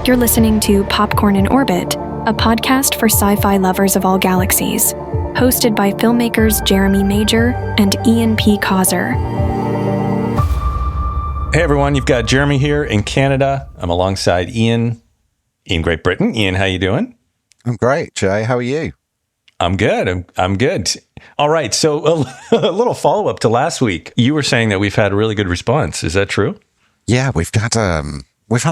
You're listening to Popcorn in Orbit, a podcast for sci-fi lovers of all galaxies, hosted by filmmakers Jeremy Major and Ian P. Causer. Hey everyone, you've got Jeremy here in Canada. I'm alongside Ian in Great Britain. Ian, how you doing? I'm great, Jay. How are you? I'm good. I'm good. All right. So a little follow-up to last week. You were saying that we've had a really good response. Is that true? Yeah, we've had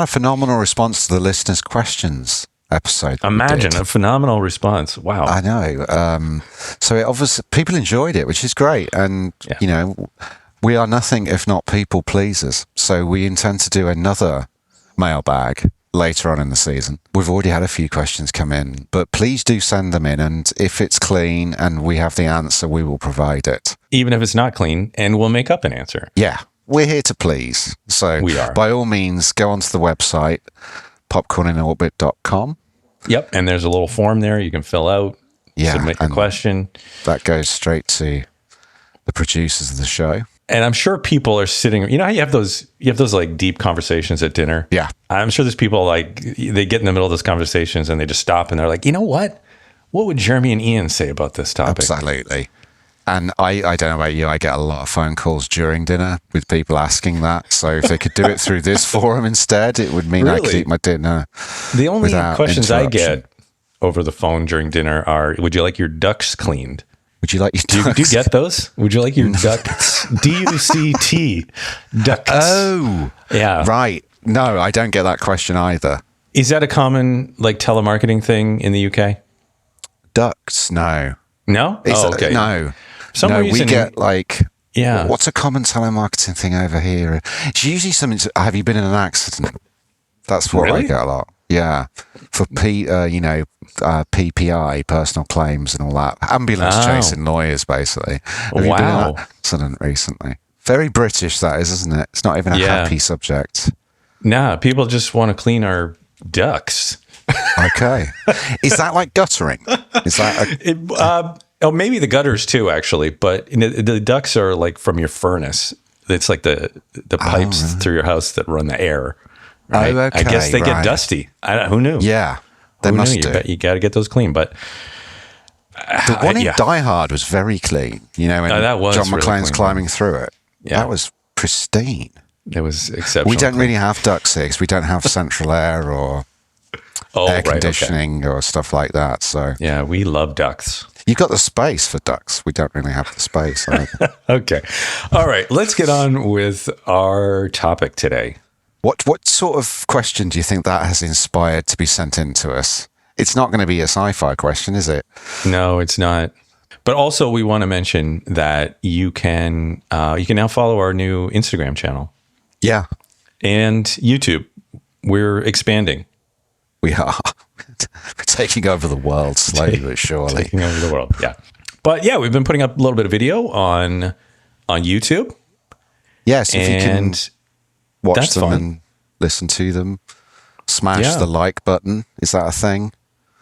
a phenomenal response to the listeners' questions episode. Imagine a phenomenal response. Wow. I know. So it obviously people enjoyed it, which is great. And you know, we are nothing if not people pleasers. So we intend to do another mailbag later on in the season. We've already had a few questions come in, but please do send them in. And if it's clean and we have the answer, we will provide it. Even if it's not clean, and we'll make up an answer. Yeah. We're here to please. So we are. By all means, go onto the website, popcorninorbit.com. Yep. And there's a little form there you can fill out, submit your question. That goes straight to the producers of the show. And I'm sure people are sitting, you know how you have those like deep conversations at dinner? Yeah. I'm sure there's people like, they get in the middle of those conversations and they just stop and they're like, you know what? What would Jeremy and Ian say about this topic? Absolutely. And I don't know about you, I get a lot of phone calls during dinner with people asking that. So if they could do it through this forum instead, it would mean I could eat my dinner. The only questions I get over the phone during dinner are, would you like your ducts cleaned? Would you like your ducts? Do you get those? Would you like your ducts? D-U-C-T. Ducts. Oh. Yeah. Right. No, I don't get that question either. Is that a common like telemarketing thing in the UK? Ducts? No. No? Okay. No. Some reason, we get like, yeah. What's a common telemarketing thing over here? It's usually something have you been in an accident? That's what I get a lot. Yeah. For PPI, personal claims and all that. Ambulance chasing lawyers, basically. Have you been in an accident recently? Very British, that is, isn't it? It's not even a happy subject. Nah, people just want to clean our ducts. Okay. Is that like guttering? Is that maybe the gutters too, actually. But the ducts are like from your furnace. It's like the pipes through your house that run the air. Right? Oh, okay. I guess they get dusty. Who knew? Yeah, they must do. You got to get those clean. But the one in Die Hard was very clean. You know, and John McClane's climbing through it. Yeah. That was pristine. It was exceptional. We don't really have ducts here because we don't have central air or air conditioning or stuff like that. So yeah, we love ducts. You've got the space for ducks. We don't really have the space. Okay. All right. Let's get on with our topic today. What sort of question do you think that has inspired to be sent in to us? It's not going to be a sci-fi question, is it? No, it's not. But also, we want to mention that you can now follow our new Instagram channel. Yeah. And YouTube. We're expanding. We are. We're taking over the world slowly but surely. Taking over the world, yeah. But yeah, we've been putting up a little bit of video on YouTube. Yes, if you can watch them and listen to them, smash the like button. Is that a thing?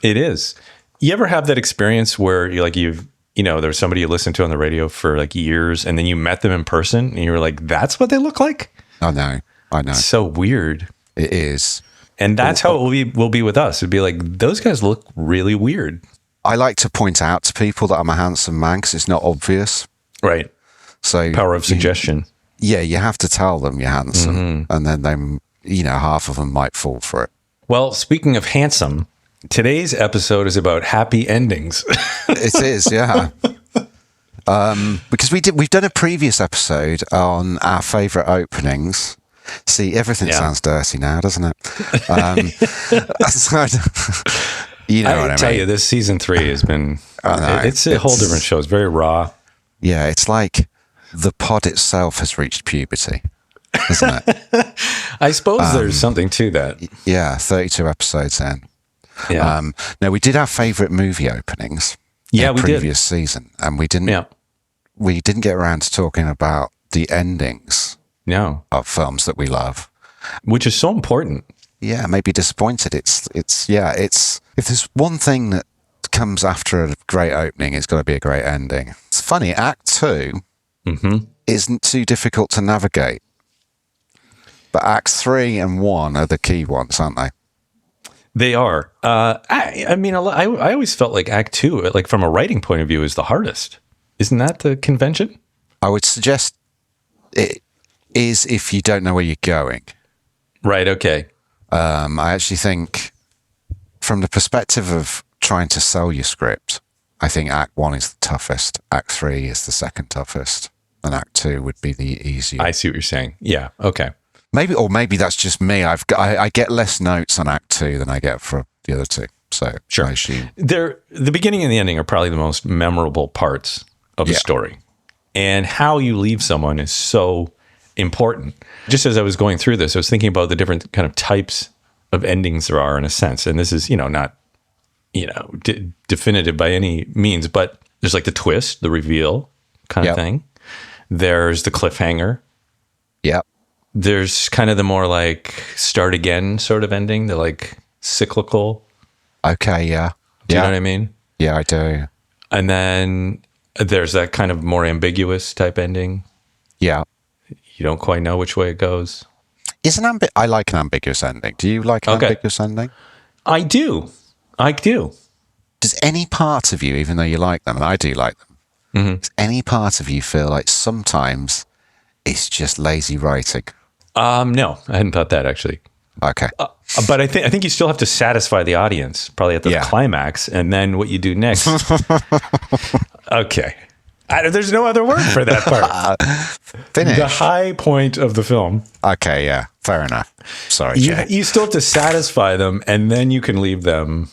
It is. You ever have that experience where there's somebody you listened to on the radio for like years and then you met them in person and you were like, that's what they look like? I know. It's so weird. It is. And that's how it will be with us. It'd be like, those guys look really weird. I like to point out to people that I'm a handsome man because it's not obvious. Right. So power of suggestion. Yeah, you have to tell them you're handsome. And then half of them might fall for it. Well, speaking of handsome, today's episode is about happy endings. It is, yeah. Because we've done a previous episode on our favorite openings. See, everything sounds dirty now, doesn't it? You know what I mean? Tell you, this season 3 has been, it's a whole different show. It's very raw. Yeah, it's like the pod itself has reached puberty, isn't it? I suppose there's something to that. Yeah, 32 episodes in. Yeah. Now, we did our favorite movie openings in the previous season, and we didn't get around to talking about the endings of films that we love. Which is so important. Yeah, maybe disappointed. It's if there's one thing that comes after a great opening, it's got to be a great ending. It's funny, Act 2 isn't too difficult to navigate. But Acts 3 and 1 are the key ones, aren't they? They are. I mean, I always felt like Act 2, like from a writing point of view, is the hardest. Isn't that the convention? I would suggest it is if you don't know where you're going. Right. Okay. I actually think from the perspective of trying to sell your script, I think Act 1 is the toughest. Act 3 is the second toughest. And Act 2 would be the easier. I see what you're saying. Yeah. Okay. Maybe that's just me. I get less notes on Act 2 than I get for the other two. So Sure. I assume. The beginning and the ending are probably the most memorable parts of a story. And how you leave someone is so important. Just as I was going through this, I was thinking about the different kind of types of endings there are in a sense. And this is, not, definitive by any means, but there's like the twist, the reveal kind of thing. There's the cliffhanger. Yeah. There's kind of the more like start again sort of ending, the like cyclical. Okay, yeah. Do you know what I mean? Yeah, I do. And then there's that kind of more ambiguous type ending. Yeah. You don't quite know which way it goes. I like an ambiguous ending. Do you like an ambiguous ending? I do. Does any part of you, even though you like them, and I do like them, does any part of you feel like sometimes it's just lazy writing? No, I hadn't thought that actually. Okay. But I think you still have to satisfy the audience, probably at the climax, and then what you do next. Okay. There's no other word for that part. Finish. The high point of the film. Okay, yeah. Fair enough. Sorry, Jay. You still have to satisfy them, and then you can leave them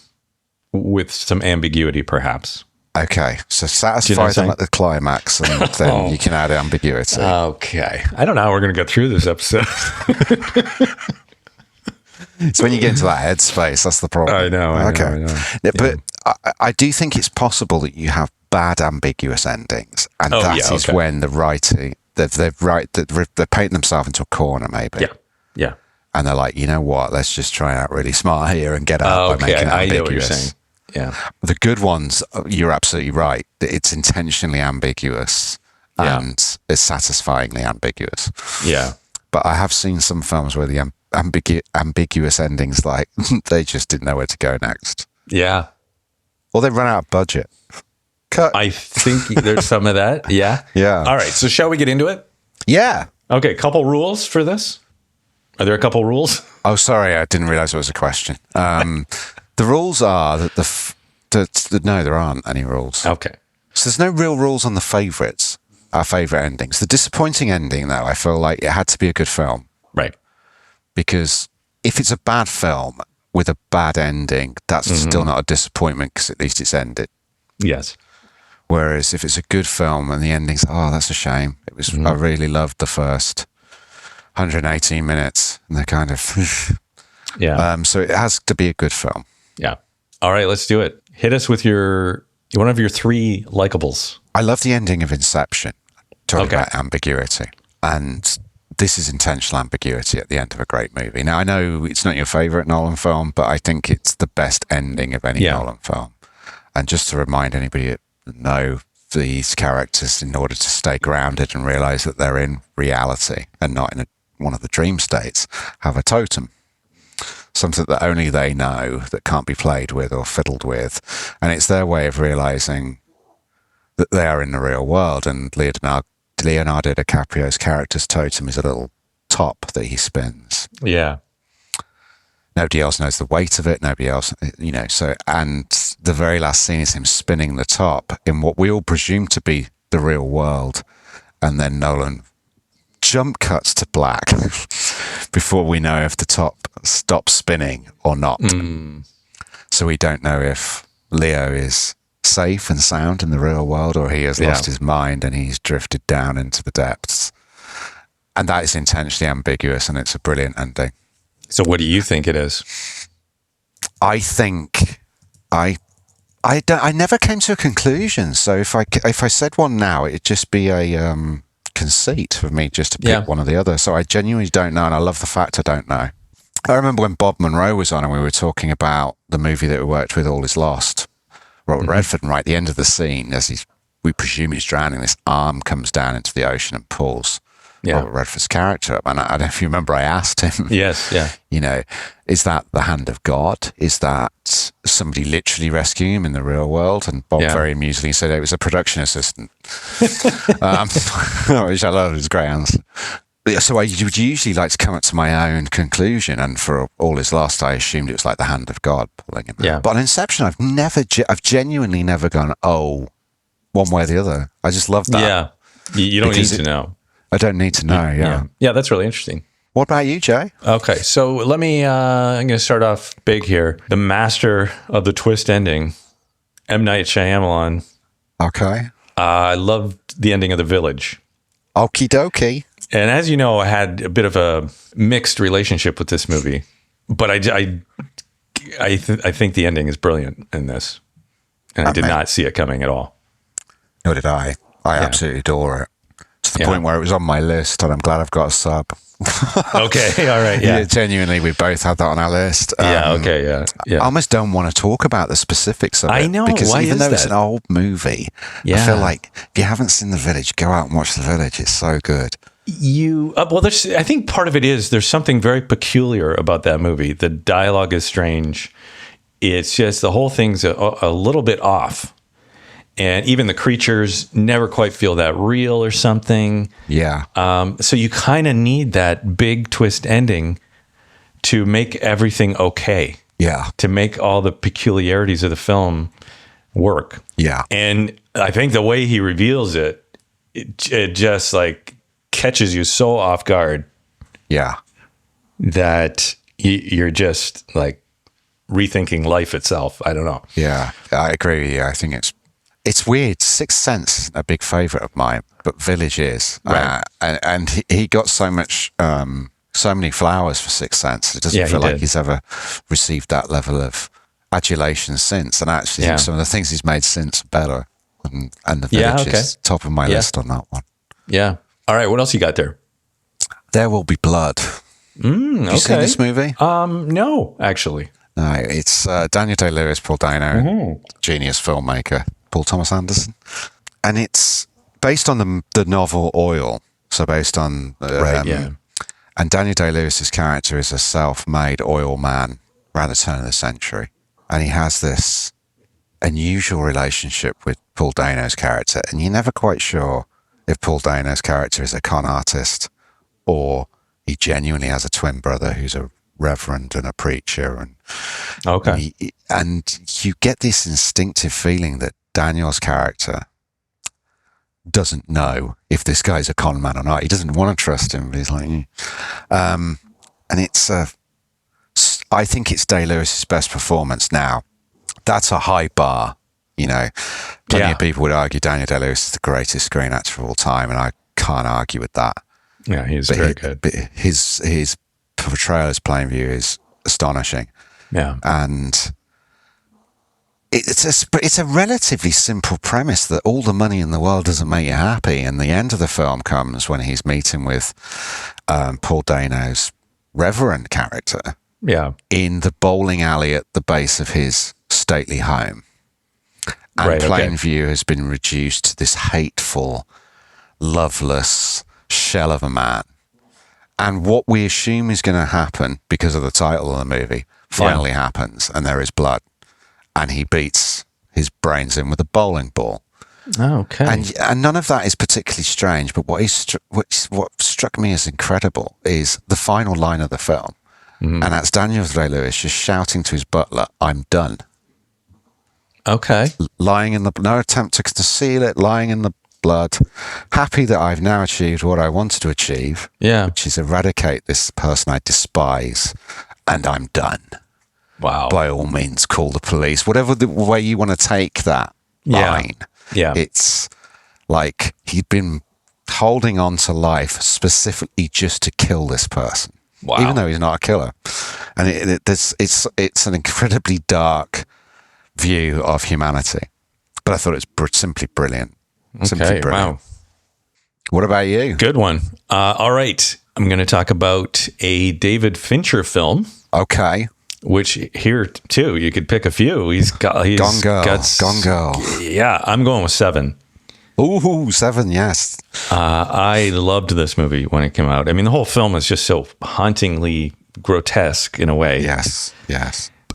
with some ambiguity, perhaps. Okay, so satisfy them at the climax, and then you can add ambiguity. Okay. I don't know how we're going to get through this episode. It's when you get into that headspace, that's the problem. I know. Okay. But I do think it's possible that you have bad ambiguous endings, and that is when the writing, they're painting themselves into a corner, maybe. Yeah. And they're like, you know what? Let's just try out really smart here and get out by making it ambiguous. I know what you're saying. Yeah. The good ones, you're absolutely right. It's intentionally ambiguous and it's satisfyingly ambiguous. Yeah. But I have seen some films where the ambiguous endings, like they just didn't know where to go next. Yeah. Or they run out of budget. Cut. I think there's some of that. Yeah. Yeah. All right. So shall we get into it? Yeah. Okay. Couple rules for this. Are there a couple rules? Oh, sorry. I didn't realize it was a question. The rules are that no, there aren't any rules. Okay. So there's no real rules on the favourites, our favourite endings. The disappointing ending, though, I feel like it had to be a good film. Right. Because if it's a bad film with a bad ending, that's still not a disappointment because at least it's ended. Yes. Whereas if it's a good film and the ending's, that's a shame. It was. I really loved the first 118 minutes, and they're kind of so it has to be a good film. Yeah. All right, let's do it. Hit us with one of your three likables. I love the ending of Inception. Talking about ambiguity, and this is intentional ambiguity at the end of a great movie. Now I know it's not your favorite Nolan film, but I think it's the best ending of any Nolan film. And just to remind anybody that know, these characters, in order to stay grounded and realize that they're in reality and not in one of the dream states, have a totem. Something that only they know, that can't be played with or fiddled with. And it's their way of realizing that they are in the real world. And Leonardo DiCaprio's character's totem is a little top that he spins. Yeah. Nobody else knows the weight of it. Nobody else, so, and the very last scene is him spinning the top in what we all presume to be the real world. And then Nolan jump cuts to black before we know if the top stops spinning or not. So we don't know if Leo is safe and sound in the real world or he has lost his mind and he's drifted down into the depths. And that is intentionally ambiguous, and it's a brilliant ending. So what do you think it is? I think I never came to a conclusion. So if I said one now, it'd just be a conceit for me just to pick one or the other. So I genuinely don't know, and I love the fact I don't know. I remember when Bob Monroe was on and we were talking about the movie that we worked with, All Is Lost. Robert Redford, and right at the end of the scene, as we presume he's drowning, this arm comes down into the ocean and pulls Yeah. Robert Redford's character. And I don't know if you remember, I asked him, Yes, yeah. you know, is that the hand of God? Is that somebody literally rescuing him in the real world? And Bob very amusingly said it was a production assistant, which I love. It was a great answer. So I would usually like to come up to my own conclusion, and for all his lost, I assumed it was like the hand of God pulling him. Yeah. But on Inception, I've genuinely never gone, oh, one way or the other. I just love that. Yeah. You don't need to know. I don't need to know. Yeah. Yeah, that's really interesting. What about you, Jay? Okay, so let me, I'm going to start off big here. The master of the twist ending, M. Night Shyamalan. Okay. I loved the ending of The Village. Okie dokie. And as you know, I had a bit of a mixed relationship with this movie, but I think the ending is brilliant in this, and I did not see it coming at all. Nor did I. I absolutely adore it. To the point where it was on my list, and I'm glad I've got a sub. Okay, all right, yeah. Genuinely, we both had that on our list. Yeah. I almost don't want to talk about the specifics of it. I know, because why even is though that? it's an old movie, I feel like if you haven't seen The Village, go out and watch The Village. It's so good. I think part of it is there's something very peculiar about that movie. The dialogue is strange. It's just the whole thing's a little bit off. And even the creatures never quite feel that real or something. Yeah. So you kind of need that big twist ending to make everything okay. Yeah. To make all the peculiarities of the film work. Yeah. And I think the way he reveals it just like catches you so off guard. Yeah. That you're just like rethinking life itself. I don't know. Yeah. I agree with you. I think it's weird. Sixth Sense isn't a big favorite of mine, but Village is. Right. And he got so many flowers for Sixth Sense. It doesn't feel like he's ever received that level of adulation since. And I actually think some of the things he's made since are better. And The Village is top of my list on that one. Yeah. All right. What else you got there? There Will Be Blood. Have you seen this movie? No, actually. No, it's Daniel Day-Lewis, Paul Dano, genius filmmaker, Paul Thomas Anderson. And it's based on the novel Oil. So based on... And Daniel Day-Lewis's character is a self-made oil man around the turn of the century. And he has this unusual relationship with Paul Dano's character. And you're never quite sure if Paul Dano's character is a con artist or he genuinely has a twin brother who's a reverend and a preacher. And you get this instinctive feeling that Daniel's character doesn't know if this guy's a con man or not. He doesn't want to trust him. But he's like, and it's I think it's Day-Lewis's best performance. Now, that's a high bar. You know, plenty of people would argue Daniel Day-Lewis is the greatest screen actor of all time, and I can't argue with that. Yeah, he's very good. But his portrayal as Plainview is astonishing. Yeah, and it's a relatively simple premise that all the money in the world doesn't make you happy, and the end of the film comes when he's meeting with Paul Dano's reverend character. Yeah, in the bowling alley at the base of his stately home. And Plainview has been reduced to this hateful, loveless shell of a man. And what we assume is going to happen because of the title of the movie finally happens, and there is blood. And he beats his brains in with a bowling ball. Oh, okay. And none of that is particularly strange, but what struck me as incredible is the final line of the film. Mm-hmm. And that's Daniel Day-Lewis just shouting to his butler, "I'm done." Okay. Lying in no attempt to conceal it, lying in the blood, happy that I've now achieved what I wanted to achieve, which is eradicate this person I despise, and I'm done. Wow. By all means, call the police. Whatever the way you want to take that line. Yeah. It's like he'd been holding on to life specifically just to kill this person. Wow. Even though he's not a killer. And it's an incredibly dark view of humanity. But I thought it was simply brilliant. Simply brilliant. Wow. What about you? Good one. All right. I'm going to talk about a David Fincher film. Okay. Which here too, you could pick a few. He's Gone Girl. Yeah, I'm going with 7. Ooh, 7, yes. I loved this movie when it came out. I mean, the whole film is just so hauntingly grotesque in a way. Yes.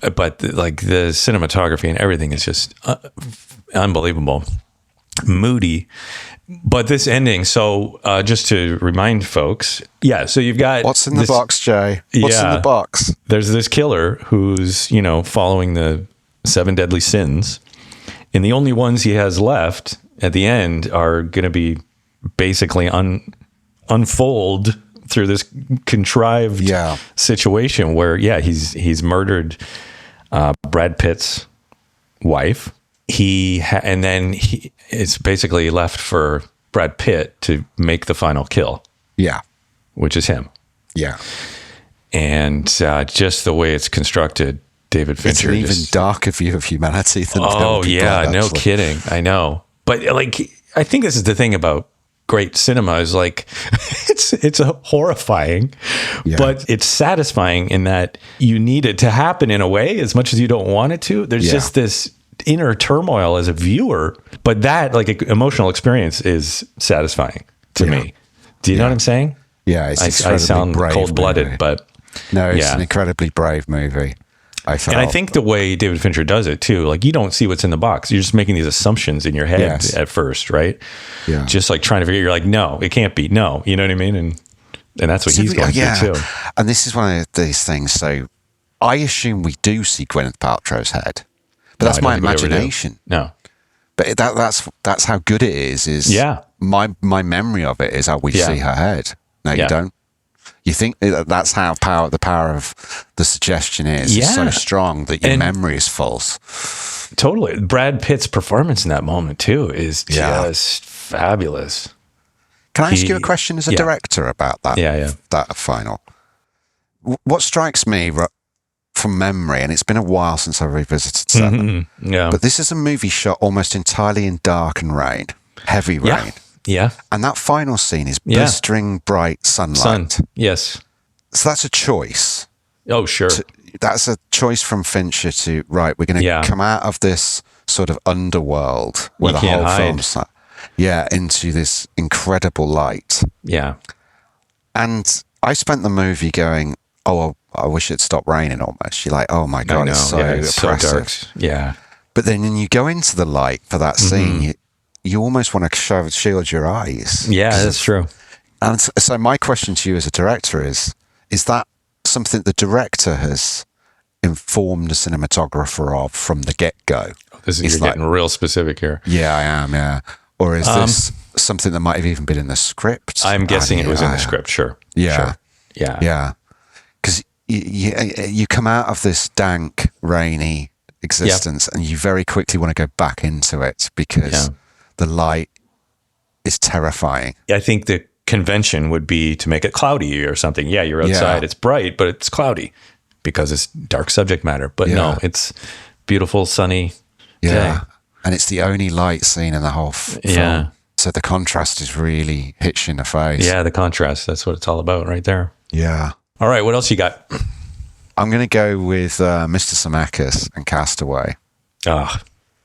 But like the cinematography and everything is just unbelievable, moody. But this ending, so just to remind folks, so you've got what's in the box, Jay? What's in the box? There's this killer who's following the 7 deadly sins, and the only ones he has left at the end are going to be basically unfold through this contrived situation where he's murdered Brad Pitt's wife. And then it's basically left for Brad Pitt to make the final kill. Yeah. Which is him. Yeah. And just the way it's constructed, David Fincher. It's an even darker view of humanity than Oh, yeah. Blood, no kidding. I know. But like, I think this is the thing about great cinema is like, it's a horrifying, but it's satisfying in that you need it to happen in a way as much as you don't want it to. There's just this inner turmoil as a viewer, but that like emotional experience is satisfying to me. Do you know what I'm saying? Yeah, I sound cold-blooded, movie. But no, it's an incredibly brave movie. I think the way David Fincher does it too, like you don't see what's in the box. You're just making these assumptions in your head at first, right? Yeah. Just like trying to figure. You're like, no, it can't be. No, you know what I mean? And that's what he's going through too. And this is one of these things. So I assume we do see Gwyneth Paltrow's head. But that's my imagination. No, but that's how good it is. My memory of it is how we see her head. No, you don't. You think that's how the power of the suggestion is. It's so strong that your memory is false. Totally. Brad Pitt's performance in that moment too is just fabulous. Can I ask you a question as a director about that? That final. What strikes me from memory, and it's been a while since I revisited 7. But this is a movie shot almost entirely in dark and rain, heavy rain. Yeah. And that final scene is blistering bright sunlight. Yes. So that's a choice. Oh, sure. That's a choice from Fincher to, we're going to come out of this sort of underworld where the whole film's into this incredible light. Yeah. And I spent the movie going, I wish it stopped raining almost. You're like, oh my God, it's so oppressive. So dark. Yeah. But then when you go into the light for that scene, you almost want to shield your eyes. Yeah, that's true. And so my question to you as a director is that something the director has informed the cinematographer of from the get-go? You're getting real specific here. Yeah, I am, yeah. Or is this something that might have even been in the script? I'm guessing it was in the script, sure. Yeah. Sure. Yeah. Yeah. Because you come out of this dank, rainy existence and you very quickly want to go back into it because the light is terrifying. I think the convention would be to make it cloudy or something. Yeah, you're outside, it's bright, but it's cloudy because it's dark subject matter. But no, it's beautiful, sunny day. And it's the only light scene in the whole film. Yeah. So the contrast is really hits you in the face. Yeah, the contrast. That's what it's all about right there. Yeah. All right, what else you got? I'm going to go with Mr. Zemeckis and Castaway.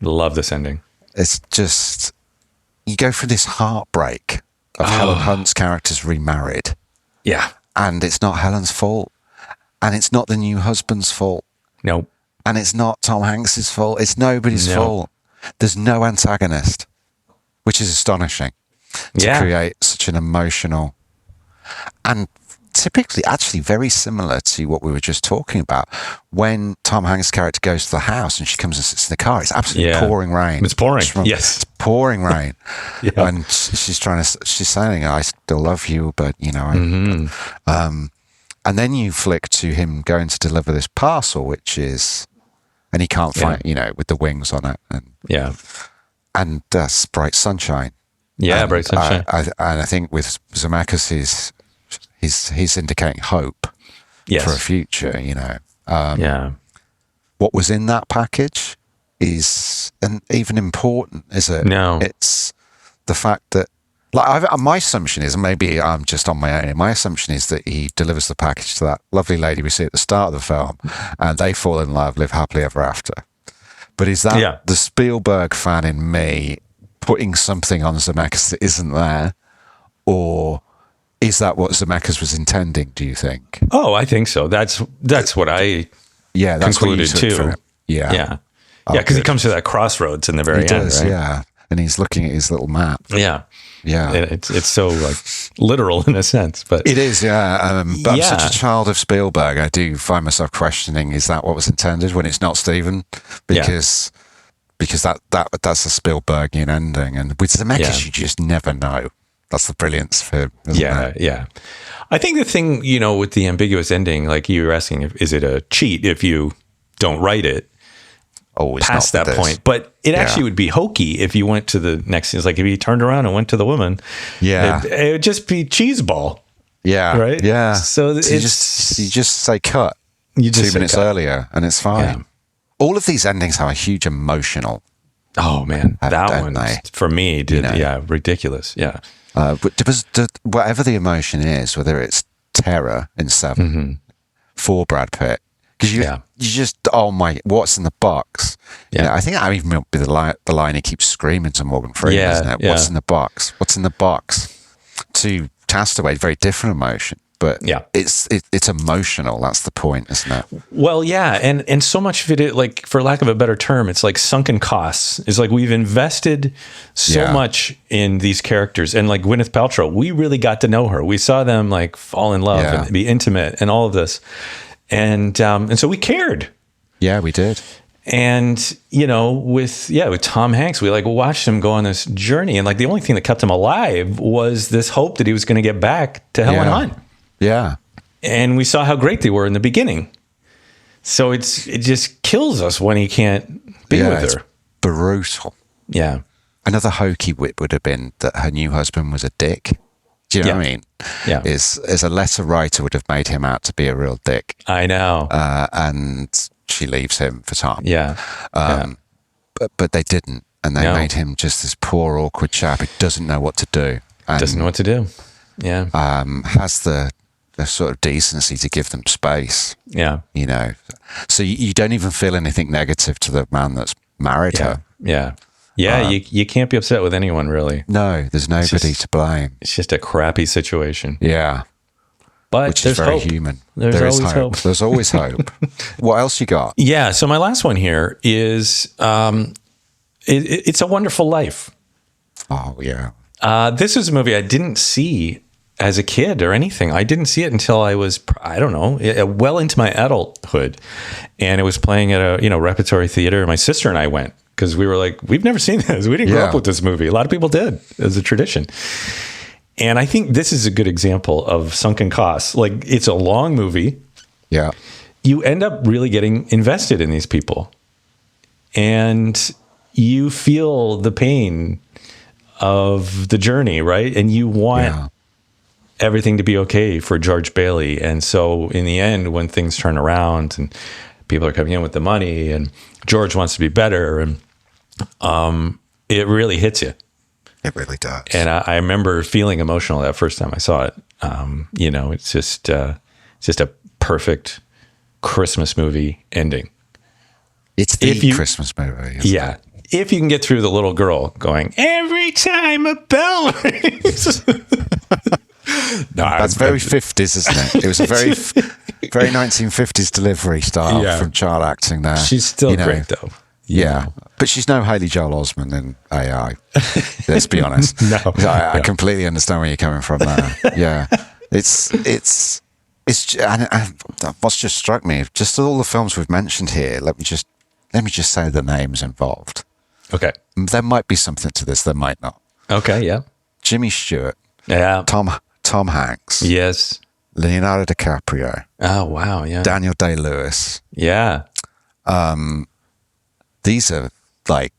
Love this ending. It's just, you go through this heartbreak of Helen Hunt's character's remarried. Yeah. And it's not Helen's fault. And it's not the new husband's fault. Nope. And it's not Tom Hanks's fault. It's nobody's fault. There's no antagonist, which is astonishing to create such an emotional and typically actually very similar to what we were just talking about. When Tom Hanks' character goes to the house and she comes and sits in the car, it's absolutely pouring rain. It's pouring. Yes. It's pouring rain. And she's saying, I still love you, but you know, and then you flick to him going to deliver this parcel, which is, and he can't find, you know, with the wings on it. And that's bright sunshine. Yeah, and bright sunshine. I think with Zemeckis, he's indicating hope for a future, you know. What was in that package is even important, is it? No. It's the fact that, like, my assumption is, and maybe I'm just on my own, my assumption is that he delivers the package to that lovely lady we see at the start of the film, and they fall in love, live happily ever after. But is that the Spielberg fan in me putting something on Zemeckis that isn't there, or is that what Zemeckis was intending, do you think? Oh, I think so. That's what I that's what you concluded took too. from it. Yeah. Yeah. Oh, Yeah, because he good. comes to that crossroads in the very He end, does, right? yeah. And he's looking at his little map. Yeah. Yeah. It's so like literal in a sense, but It is, yeah. But I'm Yeah. such a child of Spielberg. I do find myself questioning: is that what was intended when it's not Steven? Because that's a Spielbergian ending, and with Zemeckis, you just never know. That's the brilliance of him. Isn't it? Yeah. I think the thing, with the ambiguous ending, like you were asking, is it a cheat if you don't write it Oh, it's past not that point? But it actually would be hokey if you went to the next scene. It's like if you turned around and went to the woman, Yeah. it would just be cheeseball. Yeah, Right? Yeah. So you just say cut. You just 2 say minutes cut. earlier, and it's fine. Yeah. All of these endings have a huge emotional. Oh man, that don't one they? for me did ridiculous. Yeah. But whatever the emotion is, whether it's terror in 7 for Brad Pitt, because you just, oh my, what's in the box? Yeah. I think that even might be the line he keeps screaming to Morgan Freeman, Yeah, isn't it? yeah. What's in the box? What's in the box? To Castaway, very different emotion, but it's emotional. That's the point, isn't it? Well, yeah, and so much of it, like for lack of a better term, it's like sunken costs. It's like we've invested so much in these characters, and like Gwyneth Paltrow, we really got to know her. We saw them like fall in love and be intimate, and all of this, and so we cared. Yeah, we did. And with Tom Hanks, we like watched him go on this journey, and like the only thing that kept him alive was this hope that he was going to get back to Helen Hunt. Yeah. And we saw how great they were in the beginning. So it just kills us when he can't be with it's her. brutal. Yeah. Another hokey wit would have been that her new husband was a dick. Do you know what I mean? Yeah. Is a letter writer would have made him out to be a real dick. I know. And she leaves him for Tom. Yeah. But they didn't. And they made him just this poor, awkward chap who doesn't know what to do. And, doesn't know what to do. Yeah. has the sort of decency to give them space. Yeah. So you don't even feel anything negative to the man that's married her. Yeah. Yeah. You can't be upset with anyone, really. No, there's nobody to blame. It's just a crappy situation. Yeah. But Which there's is very hope. human. There's There is always hope. There's always hope. What else you got? Yeah. So my last one here is It's a Wonderful Life. Oh, yeah. This is a movie I didn't see as a kid or anything. I didn't see it until I was, I don't know, well into my adulthood. And it was playing at a repertory theater. My sister and I went because we were like, we've never seen this. We didn't grow up with this movie. A lot of people did as a tradition. And I think this is a good example of sunken costs. Like, it's a long movie. Yeah. You end up really getting invested in these people. And you feel the pain of the journey, right? And you want everything to be okay for George Bailey. And so in the end, when things turn around and people are coming in with the money and George wants to be better, and it really hits you. It really does. And I remember feeling emotional that first time I saw it. It's just a perfect Christmas movie ending. It's the Christmas movie. Yeah. If you can get through the little girl going, every time a bell rings. That's very 50s, isn't it? It was a very 1950s delivery style from child acting there. She's still great, though. Yeah. But she's no Haley Joel Osment in AI. Let's be honest. No. I completely understand where you're coming from there. Yeah. It's and what's just struck me, just all the films we've mentioned here, let me just say the names involved. Okay. There might be something to this, there might not. Okay, yeah. Jimmy Stewart. Yeah. Tom Hanks. Yes. Leonardo DiCaprio. Oh, wow, yeah. Daniel Day-Lewis. Yeah. These are like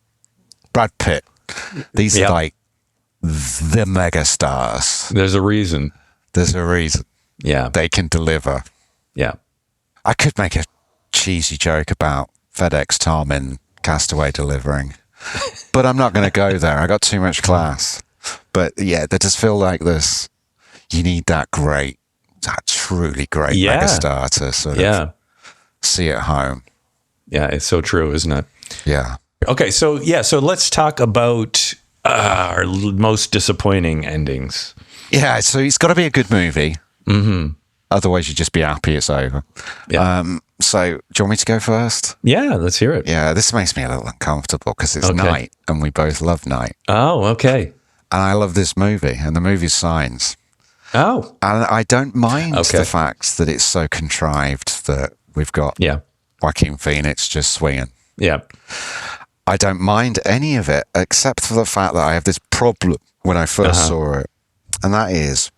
Brad Pitt. These are like the mega stars. There's a reason. There's a reason. Yeah. They can deliver. Yeah. I could make a cheesy joke about FedEx Tom in Castaway delivering, but I'm not going to go there. I got too much class. But yeah, they just feel like this. You need that truly great megastar to sort of see it home. Yeah, it's so true, isn't it? Yeah. Okay, so let's talk about Our most disappointing endings. Yeah, so it's got to be a good movie. Mm-hmm. Otherwise, you'd just be happy it's over. Yeah. So, do you want me to go first? Yeah, let's hear it. Yeah, this makes me a little uncomfortable because it's night, and we both love night. Oh, okay. And I love this movie, and the movie's Signs. Oh. And I don't mind the fact that it's so contrived that we've got Joaquin Phoenix just swinging. Yeah. I don't mind any of it, except for the fact that I have this problem when I first saw it. And that is,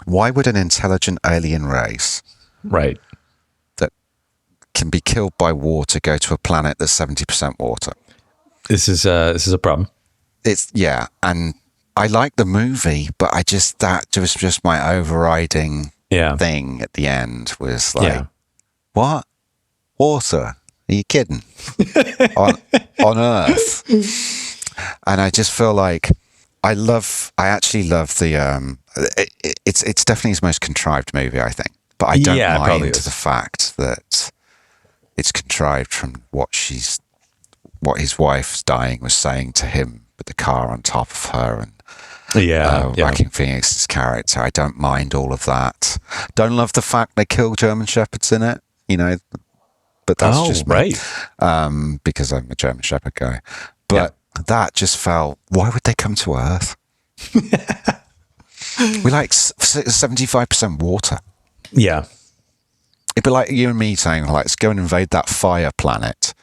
why would an intelligent alien race that can be killed by water go to a planet that's 70% water? This is a problem. And I like the movie, but that was just my overriding thing at the end was like, what? Water? Are you kidding? on Earth? And I just feel like I actually love the it's definitely his most contrived movie, I think. But I don't mind the fact that it's contrived from what his wife's dying was saying to him with the car on top of her and Joaquin Phoenix's character. I don't mind all of that. Don't love the fact they kill German Shepherds in it, but that's just me. Because I'm a German Shepherd guy. But that just felt, why would they come to Earth? We like 75% water. Yeah. It'd be like you and me saying, like, let's go and invade that fire planet.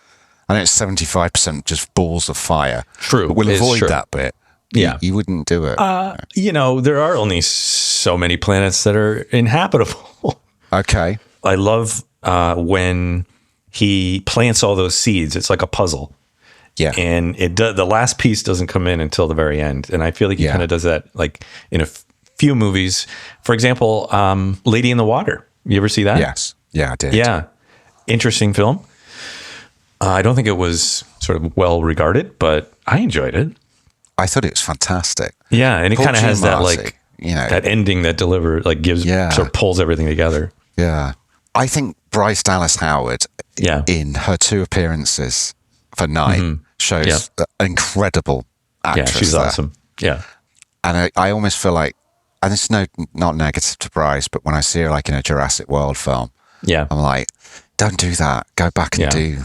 And it's 75% just balls of fire. True. But we'll avoid that bit. Yeah. You wouldn't do it. There are only so many planets that are inhabitable. Okay. I love when he plants all those seeds. It's like a puzzle. Yeah. And the last piece doesn't come in until the very end. And I feel like he kind of does that like in a few movies. For example, Lady in the Water. You ever see that? Yes. Yeah, I did. Yeah. Interesting film. I don't think it was sort of well regarded, but I enjoyed it. I thought it was fantastic. Yeah. And it kind of has that like, that ending that sort of pulls everything together. Yeah. I think Bryce Dallas Howard in her 2 appearances for Night shows an incredible actress. Yeah, she's awesome. Yeah. And I almost feel like, and it's not negative to Bryce, but when I see her like in a Jurassic World film, I'm like, don't do that. Go back and do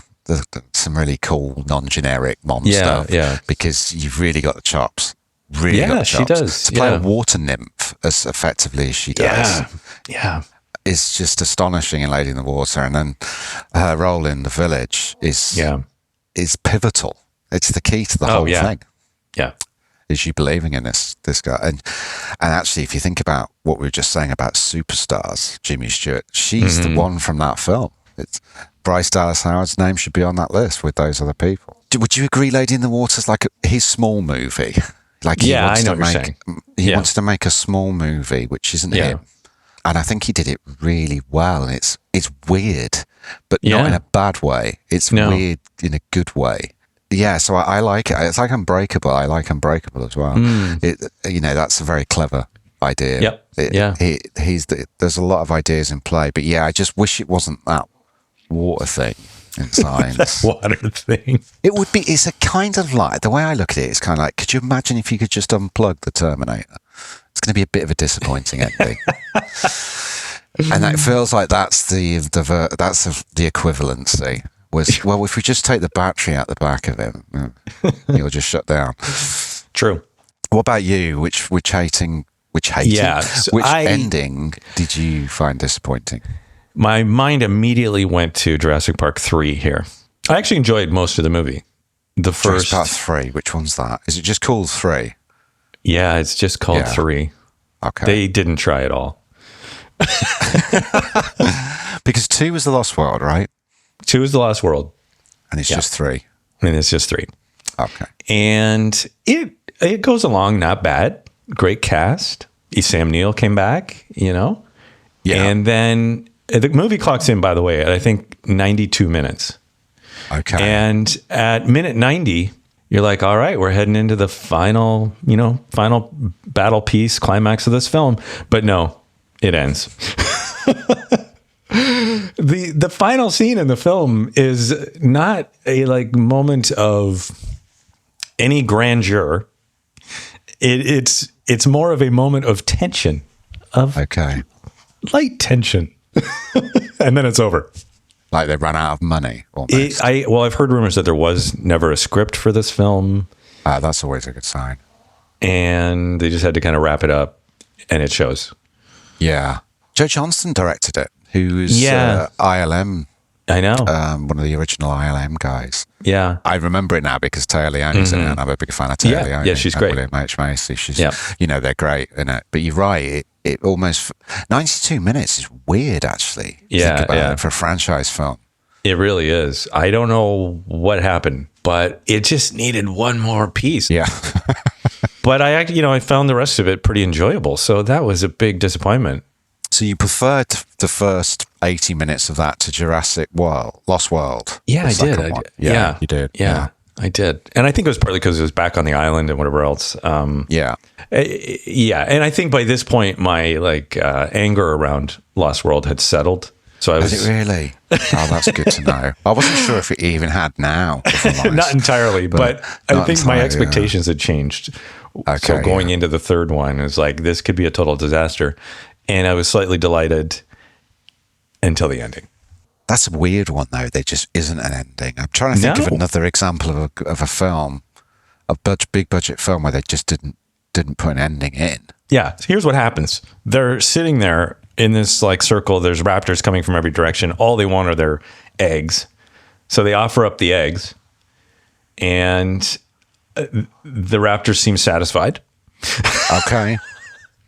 some really cool, non-generic mom stuff. Yeah. Because you've really got the chops. Really got the chops. She does. To play a water nymph as effectively as she does. Yeah. Is just astonishing in Lady in the Water. And then her role in The Village is pivotal. It's the key to the whole thing. Yeah. Is you believing in this guy. And actually, if you think about what we were just saying about superstars, Jimmy Stewart, she's the one from that film. It's Bryce Dallas Howard's name should be on that list with those other people. Would you agree Lady in the Water is like his small movie? Like he I know what you're saying. He wants to make a small movie, which isn't him. And I think he did it really well. And it's weird, but not in a bad way. It's weird in a good way. Yeah, so I like it. It's like Unbreakable. I like Unbreakable as well. That's a very clever idea. Yep. There's a lot of ideas in play, but I just wish it wasn't that water thing in Signs. Water thing. It's a kind of like, the way I look at it, it's kind of like, could you imagine if you could just unplug the Terminator? It's going to be a bit of a disappointing ending. And that feels like that's the equivalency. Well, if we just take the battery out the back of him, he'll just shut down. True. What about you? Which ending did you find disappointing? My mind immediately went to Jurassic Park 3 here. I actually enjoyed most of the movie. The first Jurassic Park 3, which one's that? Is it just called 3? Yeah, it's just called 3. Okay. They didn't try at all. Because 2 was The Lost World, right? 2 is The Lost World. And it's just 3. And it's just 3. Okay. And it goes along not bad. Great cast. Sam Neill came back, Yeah. And then the movie clocks in, by the way, at I think 92 minutes. Okay. And at minute 90, you're like, all right, we're heading into the final battle piece, climax of this film. But no, it ends. The final scene in the film is not a moment of any grandeur. It's more of a moment of tension, of light tension, and then it's over. Like they ran out of money. Almost. I've heard rumors that there was never a script for this film. That's always a good sign. And they just had to kind of wrap it up, and it shows. Yeah. Joe Johnston directed it, who's ILM. I know. One of the original ILM guys. Yeah. I remember it now because Taya Leone's in it, and I'm a big fan of Taya Leone. Yeah, she's great. William H. Macy. They're great in it. But you're right, it almost... 92 minutes is weird, actually. Think about it for a franchise film. It really is. I don't know what happened, but it just needed one more piece. Yeah. But I found the rest of it pretty enjoyable. So that was a big disappointment. So you preferred the first 80 minutes of that to Jurassic World, Lost World? Yeah, I did. Yeah, you did. Yeah, I did. And I think it was partly because it was back on the island and whatever else. Yeah. And I think by this point, my anger around Lost World had settled. So I was... Has it really? Oh, that's good to know. I wasn't sure if it even had now. Not entirely, but I think my expectations had changed. Okay, so going into the third one, it was like, this could be a total disaster. And I was slightly delighted until the ending. That's a weird one, though. There just isn't an ending. I'm trying to think of another example of a film, a big budget film where they just didn't put an ending in. Yeah. So here's what happens. They're sitting there in this circle. There's raptors coming from every direction. All they want are their eggs. So they offer up the eggs, and the raptors seem satisfied. Okay.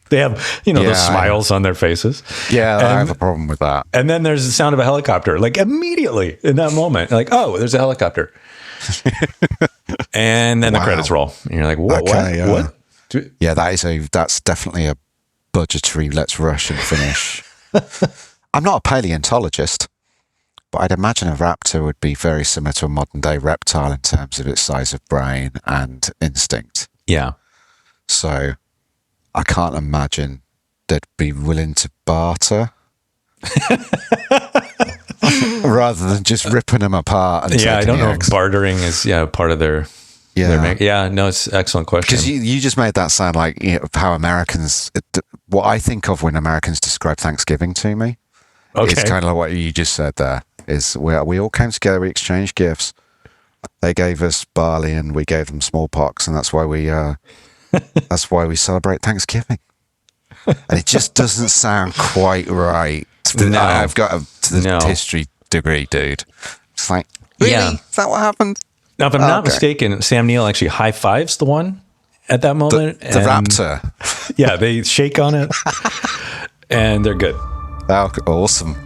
They have, those smiles on their faces. Yeah, I have a problem with that. And then there's the sound of a helicopter, immediately in that moment. Oh, there's a helicopter. And then the credits roll. And you're like, what? What? Yeah, that's definitely a budgetary, let's rush and finish. I'm not a paleontologist, but I'd imagine a raptor would be very similar to a modern day reptile in terms of its size of brain and instinct. Yeah. So I can't imagine they'd be willing to barter rather than just ripping them apart. And I don't know if bartering is part of their... no, it's an excellent question. Because you just made that sound like how Americans... What I think of when Americans describe Thanksgiving to me is kind of like what you just said there. Is we all came together, we exchanged gifts. They gave us barley and we gave them smallpox, and that's why we celebrate Thanksgiving. And it just doesn't sound quite right. I've got to the history degree, dude. It's like, really? Yeah. Is that what happened? Now, if I'm not mistaken, Sam Neill actually high fives the one at that moment. The raptor. Yeah, they shake on it, and they're good. Oh, awesome.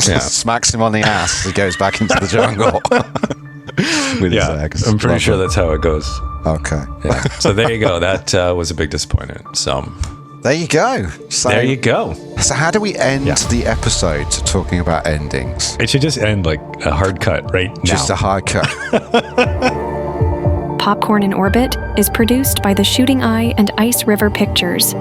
Yeah. Smacks him on the ass. He goes back into the jungle with his eggs. I'm pretty sure that's how it goes. Okay. Yeah. So there you go. That was a big disappointment. So there you go. There you go. So how do we end the episode talking about endings? It should just end like a hard cut right now. Just a hard cut. Popcorn in Orbit is produced by the Shooting Eye and Ice River Pictures.